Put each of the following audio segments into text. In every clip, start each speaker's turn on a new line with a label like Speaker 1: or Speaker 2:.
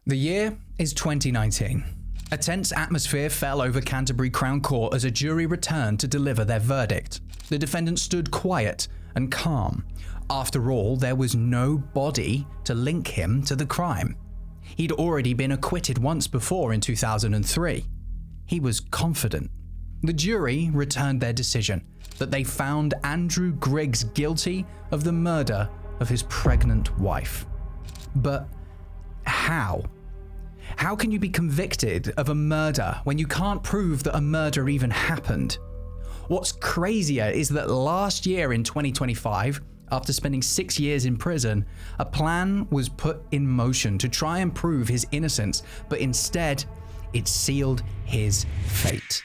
Speaker 1: The year is 2019. A tense atmosphere fell over Canterbury Crown Court as a jury returned to deliver their verdict. The defendant stood quiet and calm. After all, there was no body to link him to the crime. He'd already been acquitted once before in 2003. He was confident. The jury returned their decision that they found Andrew Griggs guilty of the murder of his pregnant wife. But how? How can you be convicted of a murder when you can't prove that a murder even happened? What's crazier is that last year in 2025, after spending 6 years in prison, a plan was put in motion to try and prove his innocence, but instead, it sealed his fate.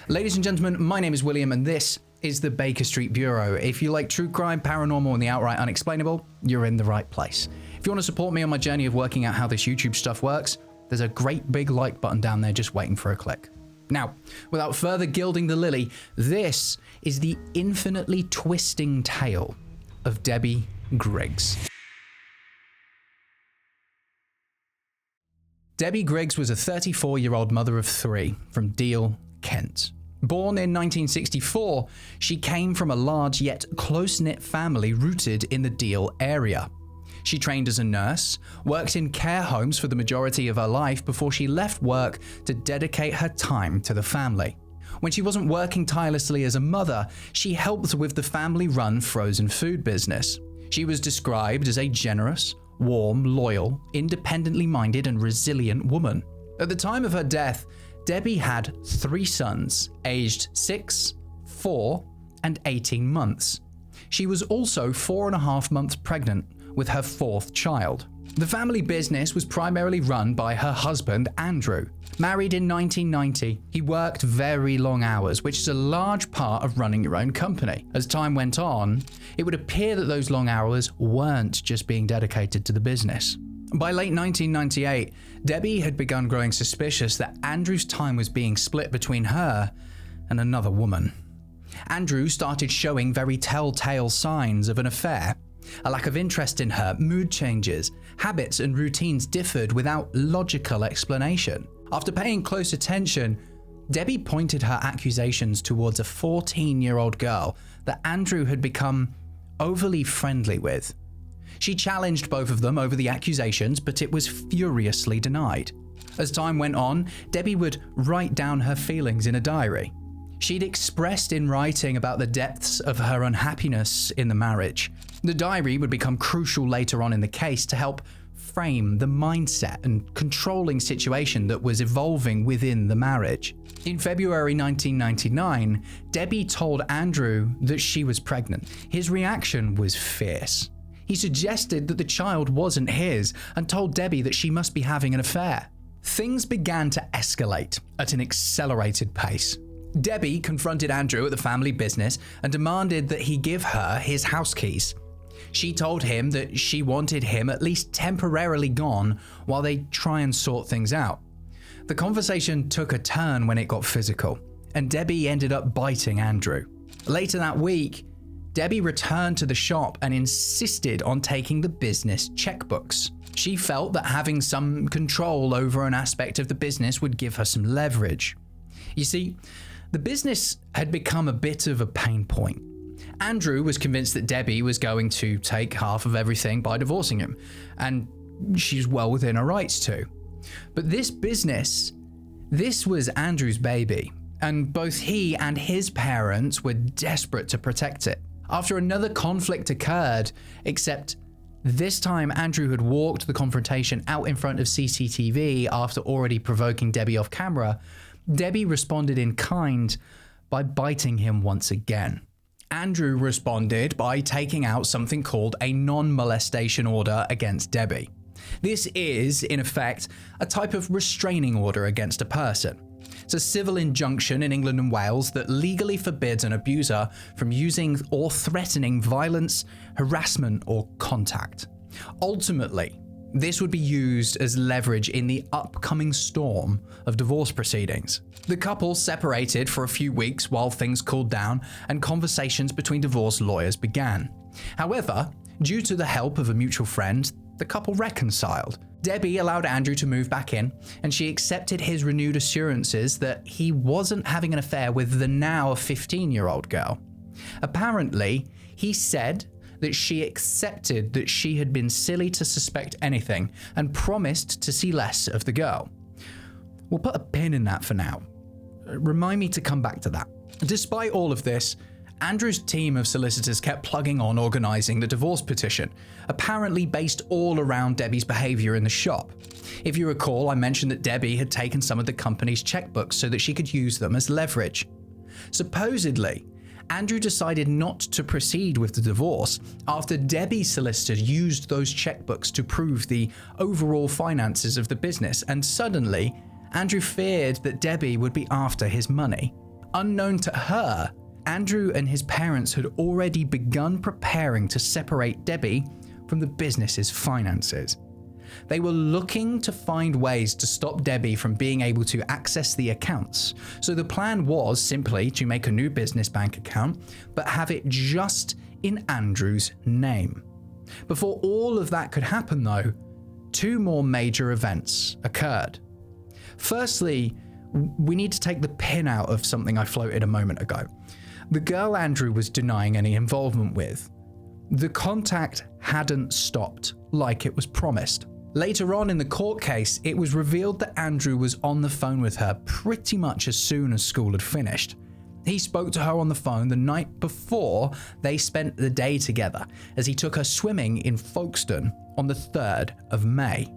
Speaker 1: Ladies and gentlemen, my name is William and this is the Baker Street Bureau. If you like true crime, paranormal, and the outright unexplainable, you're in the right place. If you want to support me on my journey of working out how this YouTube stuff works, there's a great big like button down there just waiting for a click. Now, without further gilding the lily, this is the infinitely twisting tale of Debbie Griggs. Debbie Griggs was a 34-year-old mother of 3 from Deal, Kent. Born in 1964, she came from a large yet close-knit family rooted in the Deal area. She trained as a nurse, worked in care homes for the majority of her life before she left work to dedicate her time to the family. When she wasn't working tirelessly as a mother, she helped with the family-run frozen food business. She was described as a generous, warm, loyal, independently minded, and resilient woman. At the time of her death, Debbie had 3 sons, aged 6, 4, and 18 months. She was also 4.5 months pregnant with her 4th child. The family business was primarily run by her husband, Andrew. Married in 1990, he worked very long hours, which is a large part of running your own company. As time went on, it would appear that those long hours weren't just being dedicated to the business. By late 1998, Debbie had begun growing suspicious that Andrew's time was being split between her and another woman. Andrew started showing very telltale signs of an affair. A lack of interest in her, mood changes, habits and routines differed without logical explanation. After paying close attention, Debbie pointed her accusations towards a 14-year-old girl that Andrew had become overly friendly with. She challenged both of them over the accusations, but it was furiously denied. As time went on, Debbie would write down her feelings in a diary. She'd expressed in writing about the depths of her unhappiness in the marriage. The diary would become crucial later on in the case to help frame the mindset and controlling situation that was evolving within the marriage. In February 1999, Debbie told Andrew that she was pregnant. His reaction was fierce. He suggested that the child wasn't his and told Debbie that she must be having an affair. Things began to escalate at an accelerated pace. Debbie confronted Andrew at the family business and demanded that he give her his house keys. She told him that she wanted him at least temporarily gone while they try and sort things out. The conversation took a turn when it got physical, and Debbie ended up biting Andrew. Later that week, Debbie returned to the shop and insisted on taking the business checkbooks. She felt that having some control over an aspect of the business would give her some leverage. You see, the business had become a bit of a pain point. Andrew was convinced that Debbie was going to take half of everything by divorcing him, and she's well within her rights to. But this business, this was Andrew's baby, and both he and his parents were desperate to protect it. After another conflict occurred, except this time Andrew had walked the confrontation out in front of CCTV after already provoking Debbie off camera, Debbie responded in kind by biting him once again. Andrew responded by taking out something called a non-molestation order against Debbie. This is, in effect, a type of restraining order against a person. It's a civil injunction in England and Wales that legally forbids an abuser from using or threatening violence, harassment, or contact. Ultimately, this would be used as leverage in the upcoming storm of divorce proceedings. The couple separated for a few weeks while things cooled down and conversations between divorce lawyers began. However, due to the help of a mutual friend, the couple reconciled. Debbie allowed Andrew to move back in, and she accepted his renewed assurances that he wasn't having an affair with the now 15-year-old girl. Apparently, he said that she accepted that she had been silly to suspect anything and promised to see less of the girl. We'll put a pin in that for now. Remind me to come back to that. Despite all of this, Andrew's team of solicitors kept plugging on organising the divorce petition, apparently based all around Debbie's behaviour in the shop. If you recall, I mentioned that Debbie had taken some of the company's checkbooks so that she could use them as leverage. Supposedly, Andrew decided not to proceed with the divorce after Debbie's solicitor used those checkbooks to prove the overall finances of the business, and suddenly, Andrew feared that Debbie would be after his money. Unknown to her, Andrew and his parents had already begun preparing to separate Debbie from the business's finances. They were looking to find ways to stop Debbie from being able to access the accounts. So the plan was simply to make a new business bank account, but have it just in Andrew's name. Before all of that could happen though, two more major events occurred. Firstly, we need to take the pin out of something I floated a moment ago. The girl Andrew was denying any involvement with. The contact hadn't stopped like it was promised. Later on in the court case, it was revealed that Andrew was on the phone with her pretty much as soon as school had finished. He spoke to her on the phone the night before they spent the day together, as he took her swimming in Folkestone on the 3rd of May.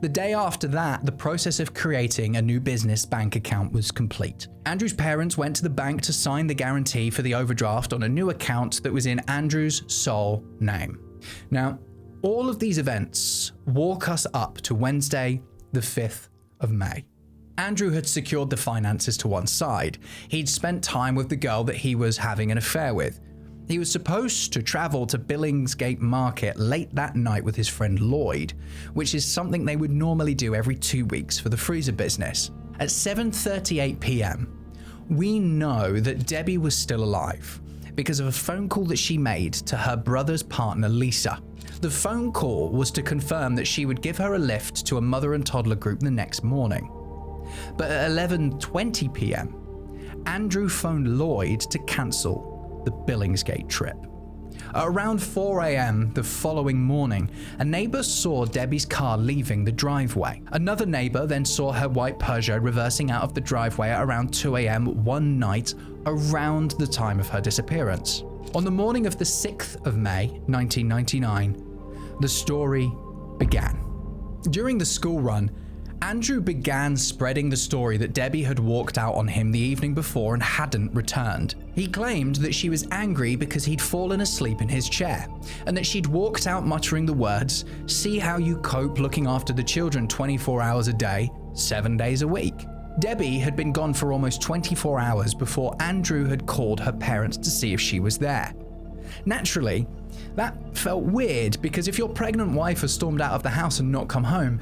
Speaker 1: The day after that, the process of creating a new business bank account was complete. Andrew's parents went to the bank to sign the guarantee for the overdraft on a new account that was in Andrew's sole name. Now, all of these events walk us up to Wednesday, the 5th of May. Andrew had secured the finances to one side. He'd spent time with the girl that he was having an affair with. He was supposed to travel to Billingsgate Market late that night with his friend Lloyd, which is something they would normally do every 2 weeks for the freezer business. At 7:38 p.m, we know that Debbie was still alive because of a phone call that she made to her brother's partner Lisa. The phone call was to confirm that she would give her a lift to a mother and toddler group the next morning. But at 11:20 p.m, Andrew phoned Lloyd to cancel the Billingsgate trip. At around 4 a.m. the following morning, a neighbour saw Debbie's car leaving the driveway. Another neighbour then saw her white Peugeot reversing out of the driveway at around 2 a.m. one night around the time of her disappearance. On the morning of the 6th of May, 1999, the story began. During the school run, Andrew began spreading the story that Debbie had walked out on him the evening before and hadn't returned. He claimed that she was angry because he'd fallen asleep in his chair, and that she'd walked out muttering the words, "See how you cope looking after the children 24 hours a day, 7 days a week." Debbie had been gone for almost 24 hours before Andrew had called her parents to see if she was there. Naturally, that felt weird because if your pregnant wife has stormed out of the house and not come home,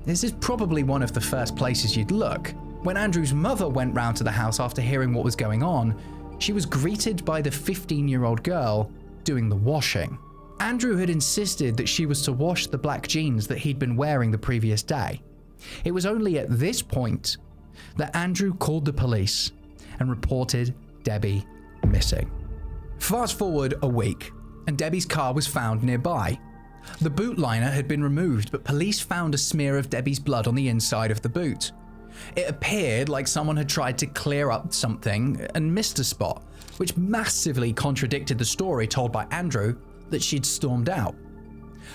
Speaker 1: this is probably one of the first places you'd look. When Andrew's mother went round to the house after hearing what was going on, she was greeted by the 15-year-old girl doing the washing. Andrew had insisted that she was to wash the black jeans that he'd been wearing the previous day. It was only at this point that Andrew called the police and reported Debbie missing. Fast forward a week, and Debbie's car was found nearby. The boot liner had been removed, but police found a smear of Debbie's blood on the inside of the boot. It appeared like someone had tried to clear up something and missed a spot, which massively contradicted the story told by Andrew that she'd stormed out.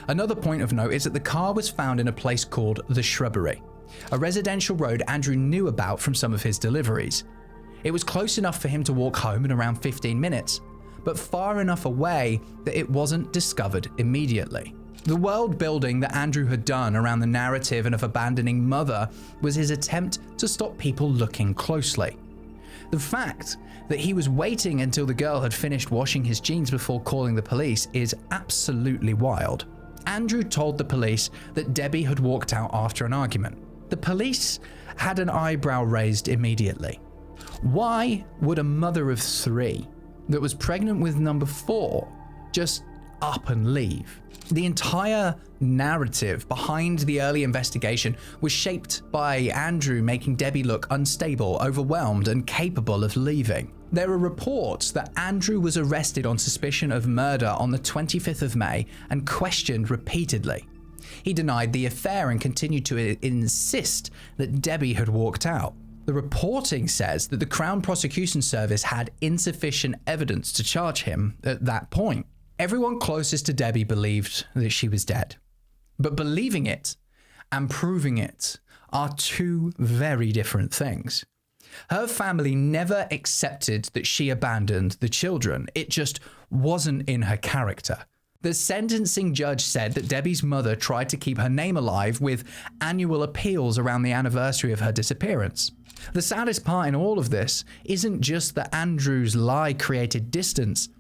Speaker 1: Another point of note is that the car was found in a place called The Shrubbery, a residential road Andrew knew about from some of his deliveries. It was close enough for him to walk home in around 15 minutes, but far enough away that it wasn't discovered immediately. The world building that Andrew had done around the narrative and of abandoning Mother was his attempt to stop people looking closely. The fact that he was waiting until the girl had finished washing his jeans before calling the police is absolutely wild. Andrew told the police that Debbie had walked out after an argument. The police had an eyebrow raised immediately. Why would a mother of 3 that was pregnant with number 4 just up and leave. The entire narrative behind the early investigation was shaped by Andrew making Debbie look unstable, overwhelmed, and capable of leaving. There are reports that Andrew was arrested on suspicion of murder on the 25th of May and questioned repeatedly. He denied the affair and continued to insist that Debbie had walked out. The reporting says that the Crown Prosecution Service had insufficient evidence to charge him at that point. Everyone closest to Debbie believed that she was dead. But believing it and proving it are two very different things. Her family never accepted that she abandoned the children. It just wasn't in her character. The sentencing judge said that Debbie's mother tried to keep her name alive with annual appeals around the anniversary of her disappearance. The saddest part in all of this isn't just that Andrew's lie created distance,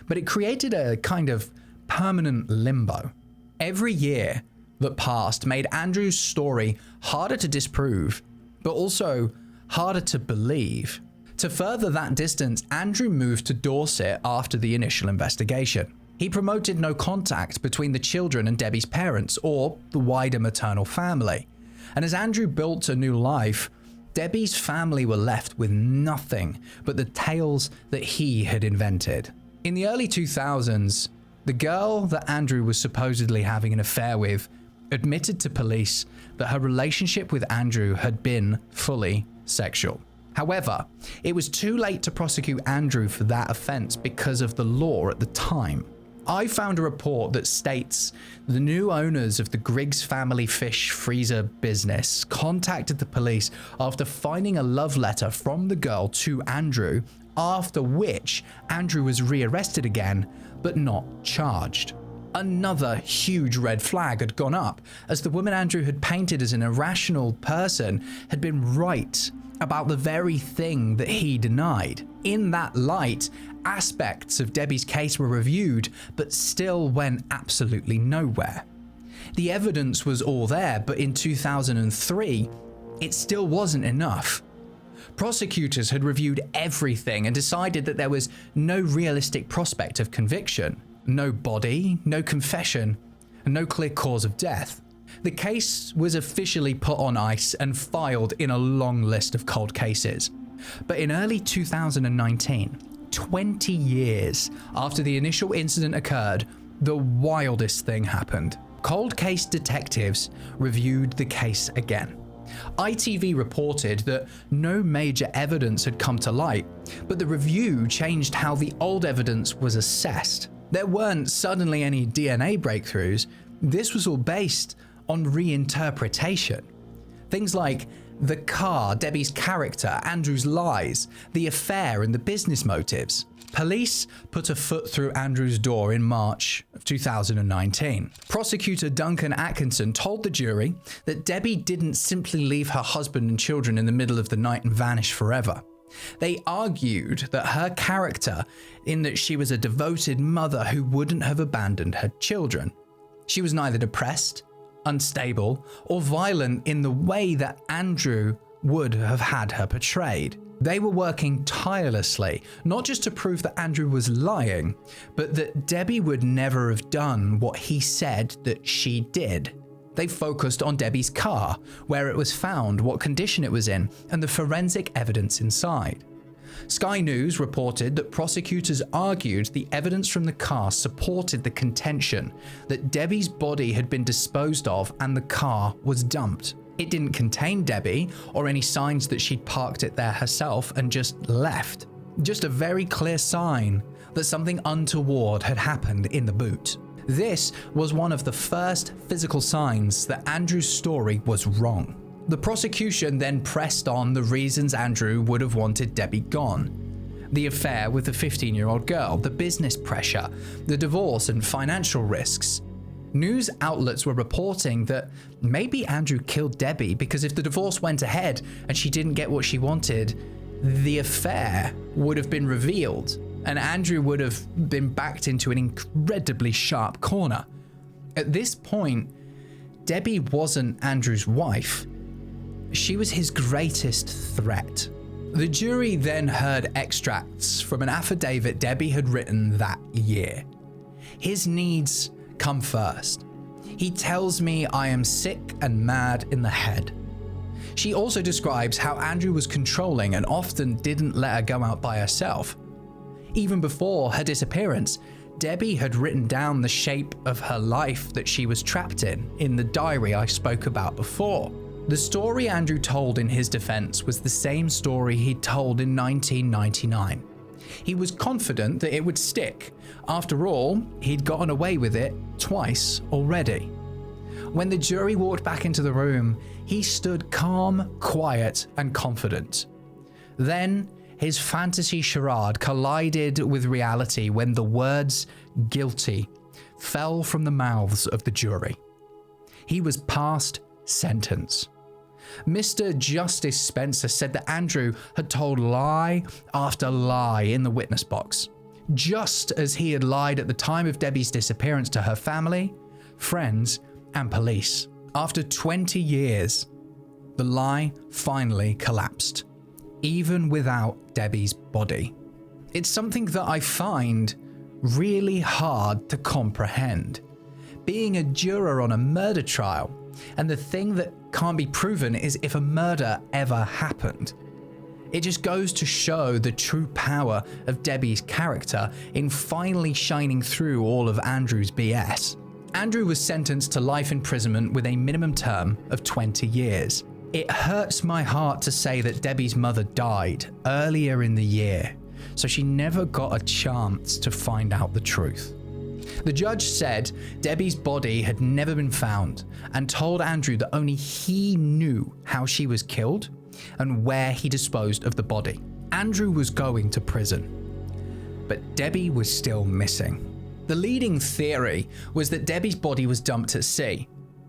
Speaker 1: but it created a kind of permanent limbo. Every year that passed made Andrew's story harder to disprove, but also harder to believe. To further that distance, Andrew moved to Dorset after the initial investigation. He promoted no contact between the children and Debbie's parents or the wider maternal family. And as Andrew built a new life, Debbie's family were left with nothing but the tales that he had invented. In the early 2000s, the girl that Andrew was supposedly having an affair with admitted to police that her relationship with Andrew had been fully sexual. However, it was too late to prosecute Andrew for that offense because of the law at the time. I found a report that states the new owners of the Griggs family fish freezer business contacted the police after finding a love letter from the girl to Andrew, after which Andrew was rearrested again, but not charged. Another huge red flag had gone up, as the woman Andrew had painted as an irrational person had been right about the very thing that he denied. In that light, aspects of Debbie's case were reviewed, but still went absolutely nowhere. The evidence was all there, but in 2003, it still wasn't enough. Prosecutors had reviewed everything and decided that there was no realistic prospect of conviction. No body, no confession, and no clear cause of death. The case was officially put on ice and filed in a long list of cold cases. But in early 2019, 20 years after the initial incident occurred, the wildest thing happened. Cold case detectives reviewed the case again. ITV reported that no major evidence had come to light, but the review changed how the old evidence was assessed. There weren't suddenly any DNA breakthroughs. This was all based on reinterpretation. Things like the car, Debbie's character, Andrew's lies, the affair, and the business motives. Police put a foot through Andrew's door in March of 2019. Prosecutor Duncan Atkinson told the jury that Debbie didn't simply leave her husband and children in the middle of the night and vanish forever. They argued that her character, in that she was a devoted mother who wouldn't have abandoned her children. She was neither depressed, unstable, or violent in the way that Andrew would have had her portrayed. They were working tirelessly, not just to prove that Andrew was lying, but that Debbie would never have done what he said that she did. They focused on Debbie's car, where it was found, what condition it was in, and the forensic evidence inside. Sky News reported that prosecutors argued the evidence from the car supported the contention that Debbie's body had been disposed of and the car was dumped. It didn't contain Debbie or any signs that she'd parked it there herself and just left. Just a very clear sign that something untoward had happened in the boot. This was one of the first physical signs that Andrew's story was wrong. The prosecution then pressed on the reasons Andrew would have wanted Debbie gone. The affair with the 15-year-old girl, the business pressure, the divorce and financial risks. News outlets were reporting that maybe Andrew killed Debbie because if the divorce went ahead and she didn't get what she wanted, the affair would have been revealed and Andrew would have been backed into an incredibly sharp corner. At this point, Debbie wasn't Andrew's wife. She was his greatest threat. The jury then heard extracts from an affidavit Debbie had written that year. His needs come first. He tells me I am sick and mad in the head. She also describes how Andrew was controlling and often didn't let her go out by herself. Even before her disappearance, Debbie had written down the shape of her life that she was trapped in the diary I spoke about before. The story Andrew told in his defense was the same story he'd told in 1999. He was confident that it would stick. After all, he'd gotten away with it twice already. When the jury walked back into the room, he stood calm, quiet, and confident. Then, his fantasy charade collided with reality when the words "guilty" fell from the mouths of the jury. He was passed sentence. Mr. Justice Spencer said that Andrew had told lie after lie in the witness box, just as he had lied at the time of Debbie's disappearance to her family, friends, and police. After 20 years, the lie finally collapsed, even without Debbie's body. It's something that I find really hard to comprehend. Being a juror on a murder trial, and the thing that can't be proven is if a murder ever happened. It just goes to show the true power of Debbie's character in finally shining through all of Andrew's BS. Andrew was sentenced to life imprisonment with a minimum term of 20 years. It hurts my heart to say that Debbie's mother died earlier in the year, so she never got a chance to find out the truth. The judge said Debbie's body had never been found and told Andrew that only he knew how she was killed and where he disposed of the body. Andrew was going to prison, but Debbie was still missing. The leading theory was that Debbie's body was dumped at sea.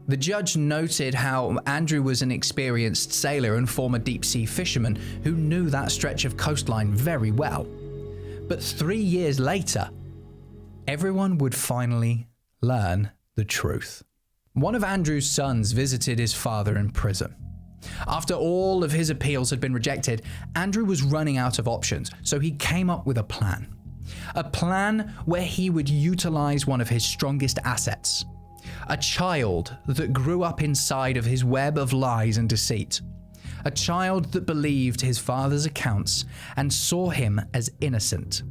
Speaker 1: The judge noted how Andrew was an experienced sailor and former deep-sea fisherman who knew that stretch of coastline very well. But 3 years later, everyone would finally learn the truth. One of Andrew's sons visited his father in prison. After all of his appeals had been rejected, Andrew was running out of options, so he came up with a plan. A plan where he would utilize one of his strongest assets, a child that grew up inside of his web of lies and deceit. A child that believed his father's accounts and saw him as innocent.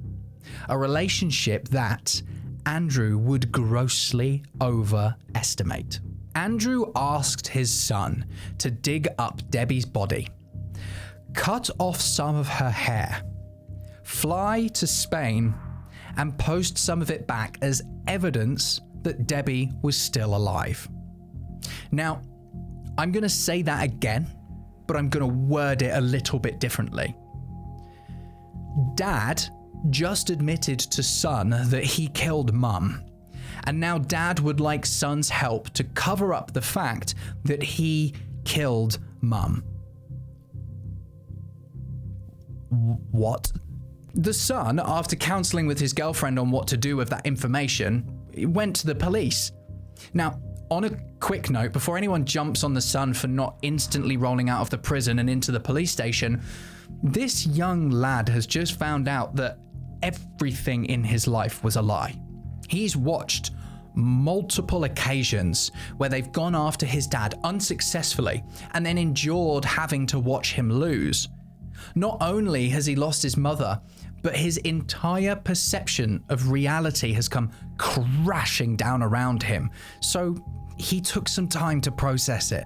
Speaker 1: A relationship that Andrew would grossly overestimate. Andrew asked his son to dig up Debbie's body, cut off some of her hair, fly to Spain, and post some of it back as evidence that Debbie was still alive. Now, I'm going to say that again, but I'm going to word it a little bit differently. Dad just admitted to son that he killed Mum, and now Dad would like son's help to cover up the fact that he killed Mum. What? The son, after counseling with his girlfriend on what to do with that information, went to the police. Now, on a quick note, before anyone jumps on the son for not instantly rolling out of the prison and into the police station, this young lad has just found out that everything in his life was a lie. He's watched multiple occasions where they've gone after his dad unsuccessfully and then endured having to watch him lose. Not only has he lost his mother, but his entire perception of reality has come crashing down around him, so he took some time to process it.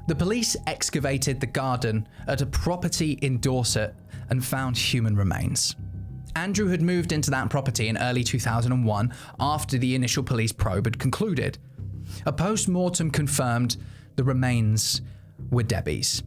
Speaker 1: The police excavated the garden at a property in Dorset and found human remains. Andrew had moved into that property in early 2001 after the initial police probe had concluded. A post-mortem confirmed the remains were Debbie's.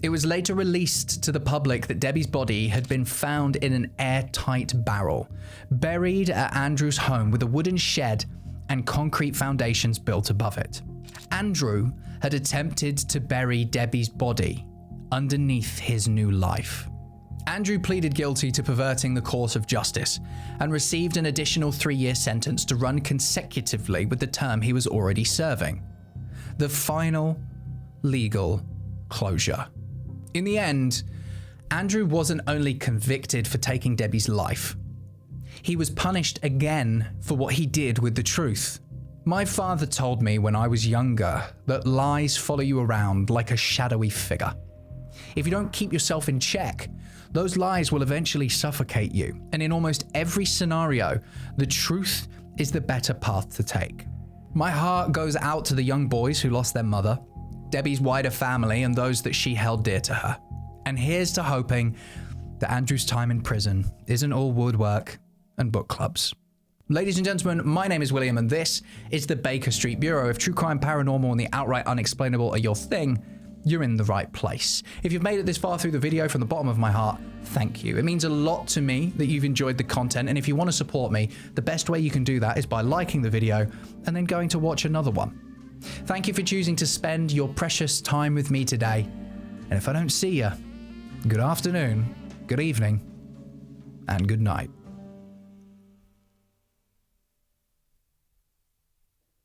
Speaker 1: It was later released to the public that Debbie's body had been found in an airtight barrel, buried at Andrew's home with a wooden shed and concrete foundations built above it. Andrew had attempted to bury Debbie's body underneath his new life. Andrew pleaded guilty to perverting the course of justice and received an additional 3-year sentence to run consecutively with the term he was already serving. The final legal closure. In the end, Andrew wasn't only convicted for taking Debbie's life, he was punished again for what he did with the truth. My father told me when I was younger that lies follow you around like a shadowy figure. If you don't keep yourself in check, those lies will eventually suffocate you. And in almost every scenario, the truth is the better path to take. My heart goes out to the young boys who lost their mother, Debbie's wider family, and those that she held dear to her. And here's to hoping that Andrew's time in prison isn't all woodwork and book clubs. Ladies and gentlemen, my name is William, and this is the Baker Street Bureau. If true crime, paranormal, and the outright unexplainable are your thing, you're in the right place. If you've made it this far through the video, from the bottom of my heart, thank you. It means a lot to me that you've enjoyed the content, and if you want to support me, the best way you can do that is by liking the video and then going to watch another one. Thank you for choosing to spend your precious time with me today. And if I don't see you, good afternoon, good evening, and good night.